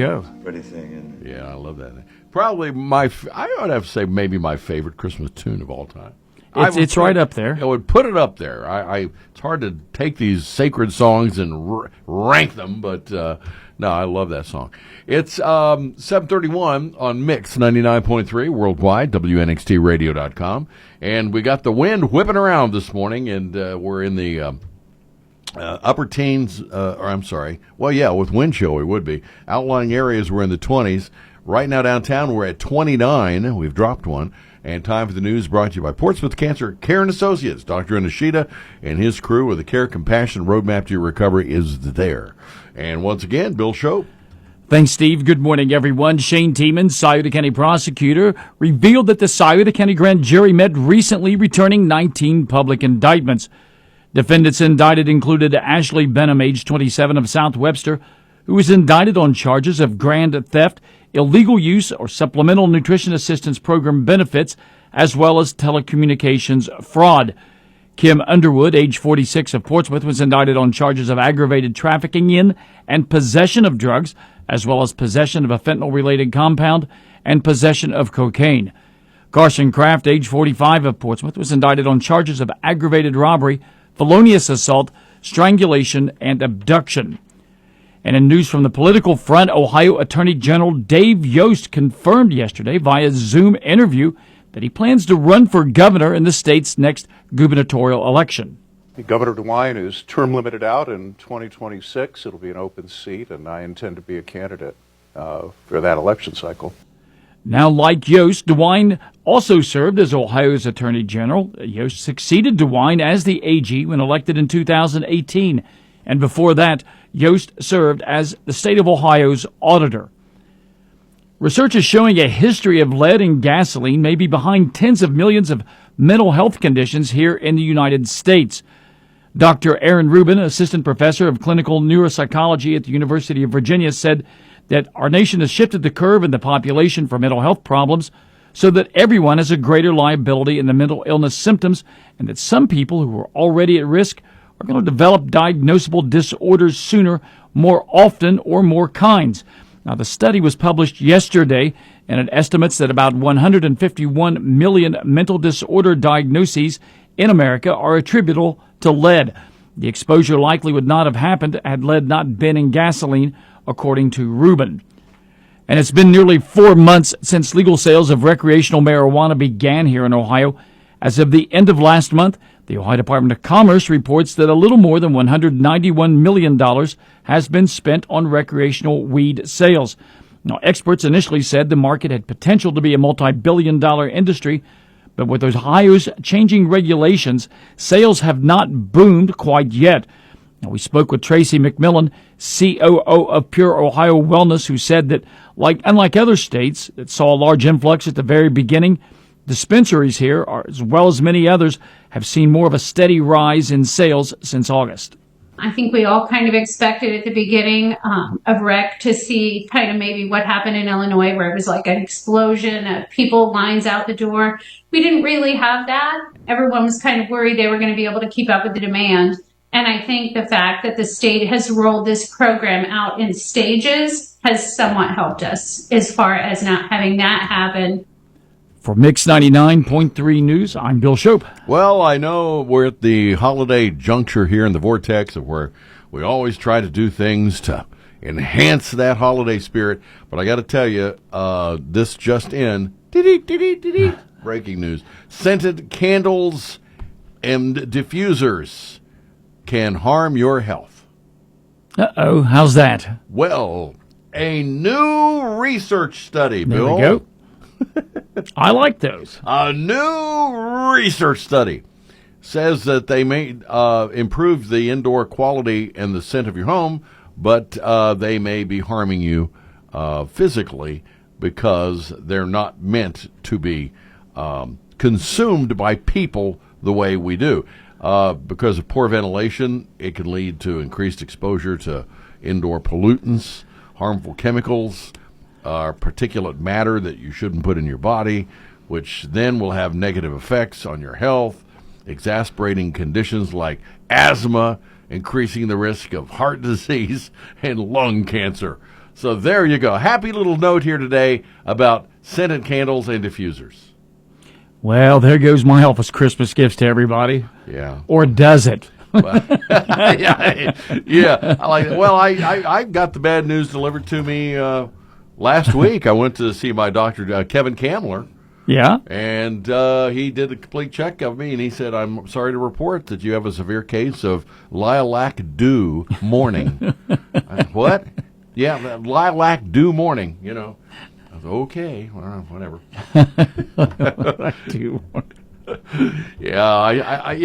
Go. Pretty singing. Yeah, I love that. Probably I would have to say maybe my favorite Christmas tune of all time. It's right up there. I would put it up there. It's hard to take these sacred songs and rank them, but no, I love that song. It's 7:31 on Mix 99.3 worldwide, WNXTradio.com, and we got the wind whipping around this morning, and we're in the upper teens, with wind chill we would be. Outlying areas we're in the 20s. Right now downtown we're at 29. We've dropped one. And time for the news brought to you by Portsmouth Cancer Care and Associates. Dr. Nishida and his crew with the Care Compassion Roadmap to Your Recovery is there. And once again, Bill Shope. Thanks, Steve. Good morning, everyone. Shane Tiemann, Scioto County prosecutor, revealed that the Scioto County grand jury met recently, returning 19 public indictments. Defendants indicted included Ashley Benham, age 27, of South Webster, who was indicted on charges of grand theft, illegal use or supplemental nutrition assistance program benefits, as well as telecommunications fraud. Kim Underwood, age 46, of Portsmouth, was indicted on charges of aggravated trafficking in and possession of drugs, as well as possession of a fentanyl-related compound and possession of cocaine. Carson Kraft, age 45, of Portsmouth, was indicted on charges of aggravated robbery, felonious assault, strangulation, and abduction. And in news from the political front, Ohio Attorney General Dave Yost confirmed yesterday via Zoom interview that he plans to run for governor in the state's next gubernatorial election. Governor DeWine is term limited out in 2026. It'll be an open seat, and I intend to be a candidate for that election cycle. Now, like Yost, DeWine also served as Ohio's Attorney General. Yost succeeded DeWine as the AG when elected in 2018. And before that, Yost served as the state of Ohio's auditor. Research is showing a history of lead in gasoline may be behind tens of millions of mental health conditions here in the United States. Dr. Aaron Rubin, assistant professor of clinical neuropsychology at the University of Virginia, said that our nation has shifted the curve in the population for mental health problems so that everyone has a greater liability in the mental illness symptoms, and that some people who are already at risk are going to develop diagnosable disorders sooner, more often, or more kinds. Now, the study was published yesterday, and it estimates that about 151 million mental disorder diagnoses in America are attributable to lead. The exposure likely would not have happened had lead not been in gasoline, according to Rubin. And it's been nearly 4 months since legal sales of recreational marijuana began here in Ohio. As of the end of last month, the Ohio Department of Commerce reports that a little more than $191 million has been spent on recreational weed sales. Now, experts initially said the market had potential to be a multi-billion-dollar industry, but with Ohio's changing regulations, sales have not boomed quite yet. Now, we spoke with Tracy McMillan, COO of Pure Ohio Wellness, who said that, unlike other states that saw a large influx at the very beginning, dispensaries here, as well as many others, have seen more of a steady rise in sales since August. I think we all kind of expected at the beginning of rec to see kind of maybe what happened in Illinois, where it was like an explosion of people, lines out the door. We didn't really have that. Everyone was kind of worried they were going to be able to keep up with the demand. And I think the fact that the state has rolled this program out in stages has somewhat helped us as far as not having that happen. For Mix 99.3 News, I'm Bill Shope. Well, I know we're at the holiday juncture here in the vortex of where we always try to do things to enhance that holiday spirit. But I got to tell you, this just in, breaking news, scented candles and diffusers can harm your health. Uh-oh, how's that? Well, a new research study, Bill. There we go. I like those. A new research study says that they may improve the indoor quality and the scent of your home, but they may be harming you physically because they're not meant to be consumed by people the way we do. Because of poor ventilation, it can lead to increased exposure to indoor pollutants, harmful chemicals, particulate matter that you shouldn't put in your body, which then will have negative effects on your health, exacerbating conditions like asthma, increasing the risk of heart disease and lung cancer. So there you go. Happy little note here today about scented candles and diffusers. Well, there goes my Elvis Christmas gifts to everybody. Yeah. Or does it? yeah. I like it. Well, I got the bad news delivered to me last week. I went to see my doctor, Kevin Kamler. Yeah. And he did a complete check of me, and he said, I'm sorry to report that you have a severe case of lilac dew morning. What? Yeah, lilac dew morning, I was okay, well, whatever.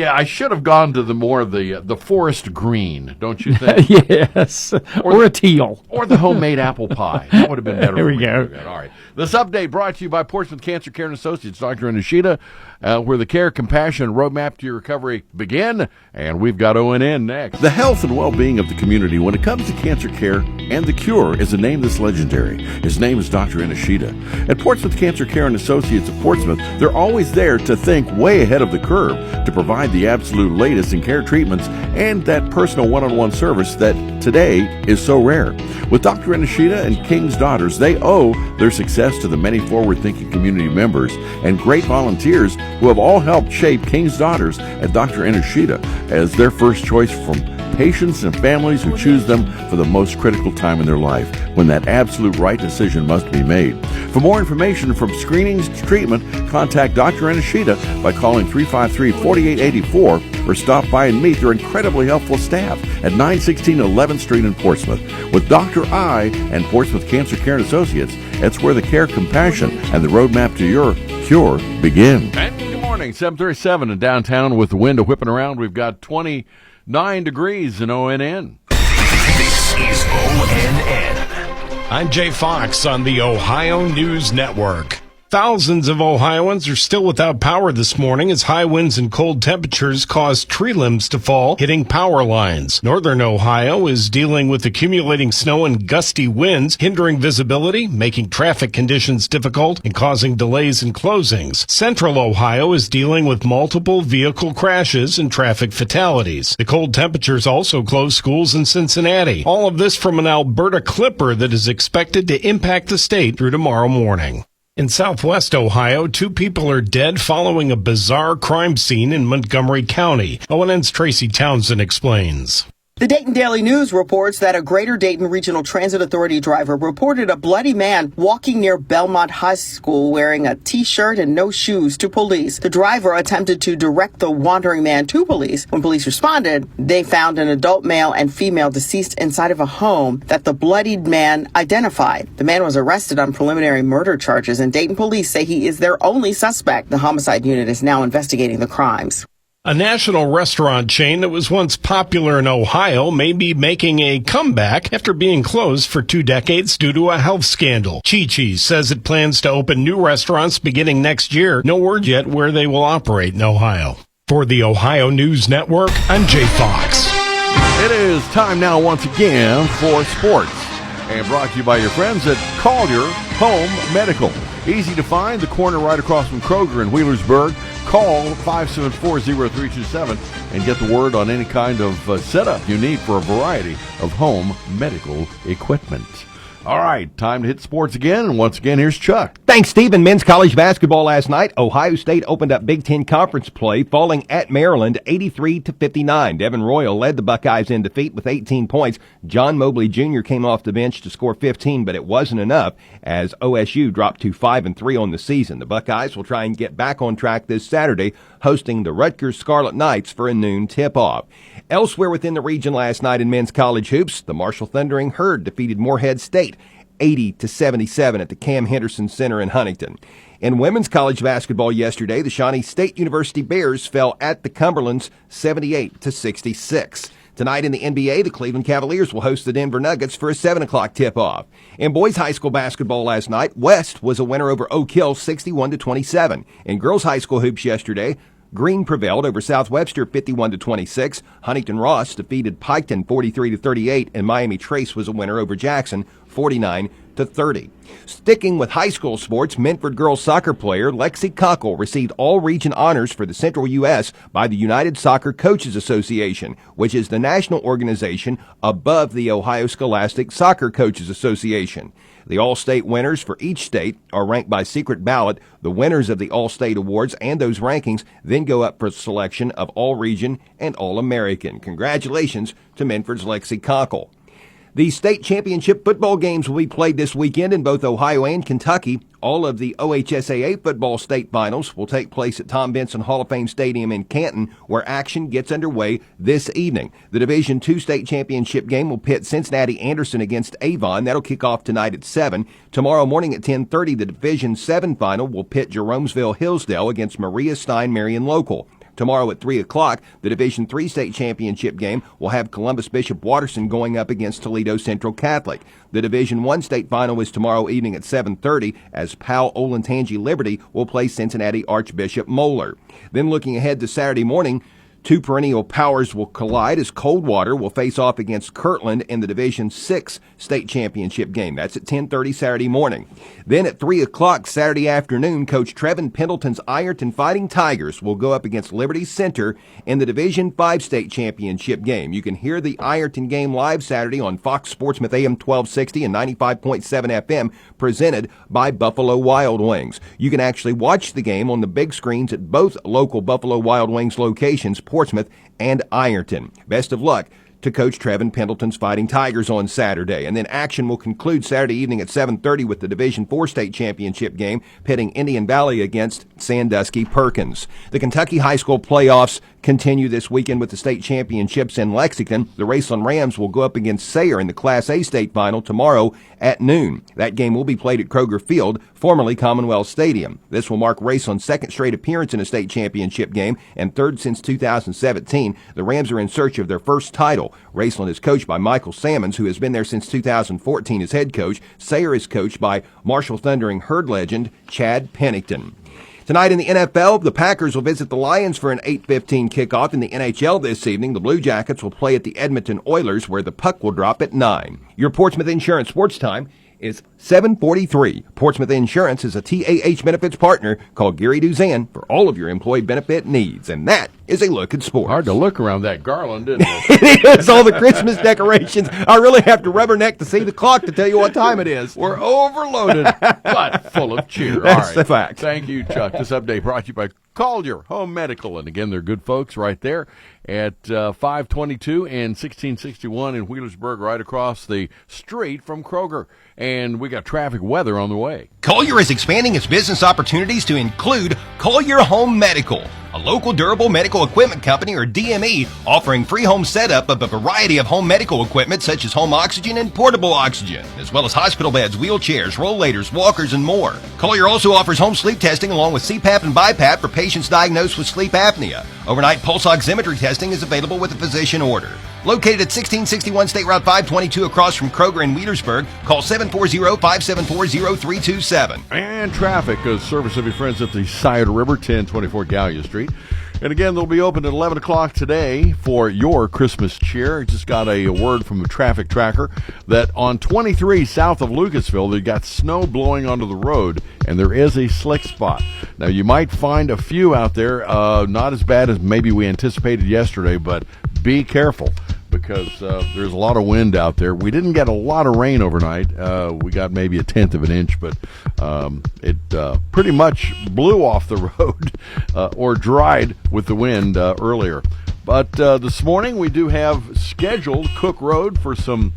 I should have gone to the forest green, don't you think? Yes, or a teal. Or the homemade apple pie. That would have been better. There we go. All right. This update brought to you by Portsmouth Cancer Care and Associates, Dr. Nishida, where the care, compassion, and roadmap to your recovery begin. And we've got ONN next. The health and well-being of the community when it comes to cancer care and the cure is a name that's legendary. His name is Dr. Nishida. At Portsmouth Cancer Care and Associates of Portsmouth, they're always there to think way ahead of the curve to provide the absolute latest in care treatments and that personal one-on-one service that today is so rare. With Dr. Nishida and King's Daughters, they owe their success to the many forward-thinking community members and great volunteers who have all helped shape King's Daughters and Dr. Nishida as their first choice from patients and families who choose them for the most critical time in their life, when that absolute right decision must be made. For more information from screenings to treatment, contact Dr. Nishida by calling 353-4884 or stop by and meet their incredibly helpful staff at 916 11th Street in Portsmouth. With Dr. I and Portsmouth Cancer Care and Associates, it's where the care, compassion, and the roadmap to your cure begin. And good morning, 7:37 in downtown with the wind whipping around. We've got 29 degrees in ONN. This is ONN. I'm Jay Fox on the Ohio News Network. Thousands of Ohioans are still without power this morning as high winds and cold temperatures caused tree limbs to fall, hitting power lines. Northern Ohio is dealing with accumulating snow and gusty winds, hindering visibility, making traffic conditions difficult, and causing delays in closings. Central Ohio is dealing with multiple vehicle crashes and traffic fatalities. The cold temperatures also closed schools in Cincinnati. All of this from an Alberta clipper that is expected to impact the state through tomorrow morning. In southwest Ohio, 2 people are dead following a bizarre crime scene in Montgomery County. ONN's Tracy Townsend explains. The Dayton Daily News reports that a Greater Dayton Regional Transit Authority driver reported a bloody man walking near Belmont High School wearing a T-shirt and no shoes to police. The driver attempted to direct the wandering man to police. When police responded, they found an adult male and female deceased inside of a home that the bloodied man identified. The man was arrested on preliminary murder charges, and Dayton police say he is their only suspect. The homicide unit is now investigating the crimes. A national restaurant chain that was once popular in Ohio may be making a comeback after being closed for 2 decades due to a health scandal. Chi-Chi's says it plans to open new restaurants beginning next year. No word yet where they will operate in Ohio. For the Ohio News Network, I'm Jay Fox. It is time now once again for sports. And brought to you by your friends at Collier Home Medical. Easy to find, the corner right across from Kroger in Wheelersburg. Call 574-0327 and get the word on any kind of setup you need for a variety of home medical equipment. All right, time to hit sports again, and once again, here's Chuck. Thanks, Steve. In men's college basketball last night, Ohio State opened up Big Ten Conference play, falling at Maryland 83-59. Devin Royal led the Buckeyes in defeat with 18 points. John Mobley Jr. came off the bench to score 15, but it wasn't enough as OSU dropped to 5-3 on the season. The Buckeyes will try and get back on track this Saturday, hosting the Rutgers Scarlet Knights for a noon tip-off. Elsewhere within the region last night in men's college hoops, the Marshall Thundering Herd defeated Morehead State 80-77 at the Cam Henderson Center in Huntington. In women's college basketball yesterday, the Shawnee State University Bears fell at the Cumberlands 78-66. Tonight in the NBA, the Cleveland Cavaliers will host the Denver Nuggets for a 7 o'clock tip-off. In boys high school basketball last night, West was a winner over Oak Hill 61-27. In girls high school hoops yesterday, Greene prevailed over South Webster 51-26. Huntington Ross defeated Piketon 43-38, and Miami Trace was a winner over Jackson 49-27. to 30. Sticking with high school sports, Minford girls soccer player Lexi Cockle received all-region honors for the Central U.S. by the United Soccer Coaches Association, which is the national organization above the Ohio Scholastic Soccer Coaches Association. The All-State winners for each state are ranked by secret ballot. The winners of the All-State Awards and those rankings then go up for selection of All-Region and All-American. Congratulations to Minford's Lexi Cockle. The state championship football games will be played this weekend in both Ohio and Kentucky. All of the OHSAA football state finals will take place at Tom Benson Hall of Fame Stadium in Canton, where action gets underway this evening. The Division II state championship game will pit Cincinnati Anderson against Avon. That'll kick off tonight at 7. Tomorrow morning at 10:30, the Division VII final will pit Jeromesville Hillsdale against Maria Stein Marion Local. Tomorrow at 3 o'clock, the Division III state championship game will have Columbus Bishop Watterson going up against Toledo Central Catholic. The Division I state final is tomorrow evening at 7:30 as Powell Olentangy Liberty will play Cincinnati Archbishop Moeller. Then looking ahead to Saturday morning, two perennial powers will collide as Coldwater will face off against Kirtland in the Division VI state championship game. That's at 10:30 Saturday morning. Then at 3 o'clock Saturday afternoon, Coach Trevin Pendleton's Ironton Fighting Tigers will go up against Liberty Center in the Division V state championship game. You can hear the Ironton game live Saturday on Fox Sportsmouth AM 1260 and 95.7 FM, presented by Buffalo Wild Wings. You can actually watch the game on the big screens at both local Buffalo Wild Wings locations, Portsmouth and Ironton. Best of luck to Coach Trevin Pendleton's Fighting Tigers on Saturday. And then action will conclude Saturday evening at 7:30 with the Division IV state championship game pitting Indian Valley against Sandusky Perkins. The Kentucky high school playoffs continue this weekend with the state championships in Lexington. The Raceland Rams will go up against Sayre in the Class A state final tomorrow at noon. That game will be played at Kroger Field, formerly Commonwealth Stadium. This will mark Raceland's second straight appearance in a state championship game and third since 2017. The Rams are in search of their first title. Raceland is coached by Michael Sammons, who has been there since 2014 as head coach. Sayre is coached by Marshall Thundering Herd legend Chad Pennington. Tonight in the NFL, the Packers will visit the Lions for an 8:15 kickoff. In the NHL this evening, the Blue Jackets will play at the Edmonton Oilers, where the puck will drop at 9. Your Portsmouth Insurance Sports Time is 7:43. Portsmouth Insurance is a TAH benefits partner. Call Gary Duzan for all of your employee benefit needs. And that is a look at sports. Hard to look around that garland, isn't it? It is, all the Christmas decorations. I really have to rubberneck to see the clock to tell you what time it is. We're overloaded, but full of cheer. That's all right. the fact. Thank you, Chuck. This update brought to you by Collier Home Medical. And again, they're good folks right there at 522 and 1661 in Wheelersburg, right across the street from Kroger. And we got traffic weather on the way. Collier is expanding its business opportunities to include Collier Home Medical, a local durable medical equipment company, or DME, offering free home setup of a variety of home medical equipment such as home oxygen and portable oxygen, as well as hospital beds, wheelchairs, rollators, walkers, and more. Collier also offers home sleep testing along with CPAP and BiPAP for patients diagnosed with sleep apnea. Overnight pulse oximetry testing is available with a physician order. Located at 1661 State Route 522 across from Kroger in Wheelersburg, call 740-574-0327. And traffic, a service of your friends at the Scioto River, 1024 Gallia Street. And again, they'll be open at 11 o'clock today for your Christmas cheer. Just got a word from the traffic tracker that on 23 south of Lucasville, they got snow blowing onto the road, and there is a slick spot. Now, you might find a few out there, not as bad as maybe we anticipated yesterday, but be careful, because there's a lot of wind out there. We didn't get a lot of rain overnight. We got maybe 1/10 of an inch, but it pretty much blew off the road or dried with the wind earlier. But this morning we do have scheduled Cook Road for some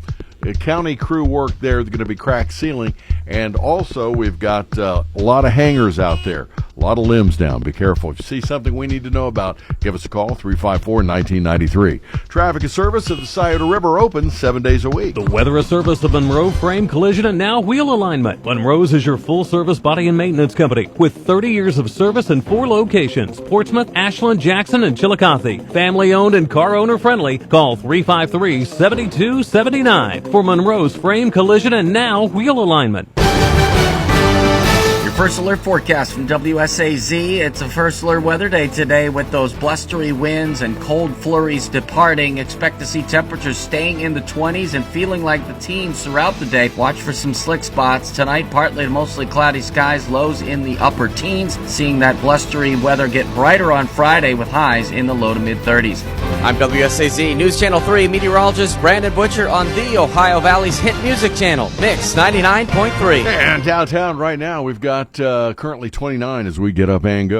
county crew work there. They're going to be crack sealing, and also we've got a lot of hangers out there, a lot of limbs down. Be careful. If you see something we need to know about, give us a call, 354-1993. Traffic and service of the Scioto River open 7 days a week. The weather is service of Monroe Frame Collision and now Wheel Alignment. Monroe's is your full-service body and maintenance company with 30 years of service in 4 locations: Portsmouth, Ashland, Jackson, and Chillicothe. Family-owned and car owner-friendly. Call 353-7279 for Monroe's Frame Collision and now Wheel Alignment. Your First alert forecast from WSAZ. It's a first alert weather day today with those blustery winds and cold flurries departing. Expect to see temperatures staying in the 20s and feeling like the teens throughout the day. Watch for some slick spots. Tonight, partly to mostly cloudy skies, lows in the upper teens. Seeing that blustery weather get brighter on Friday with highs in the low to mid 30s. I'm WSAZ News Channel 3 meteorologist Brandon Butcher on the Ohio Valley's hit music channel, Mix 99.3. And downtown right now, we've got currently 29 as we get up and go.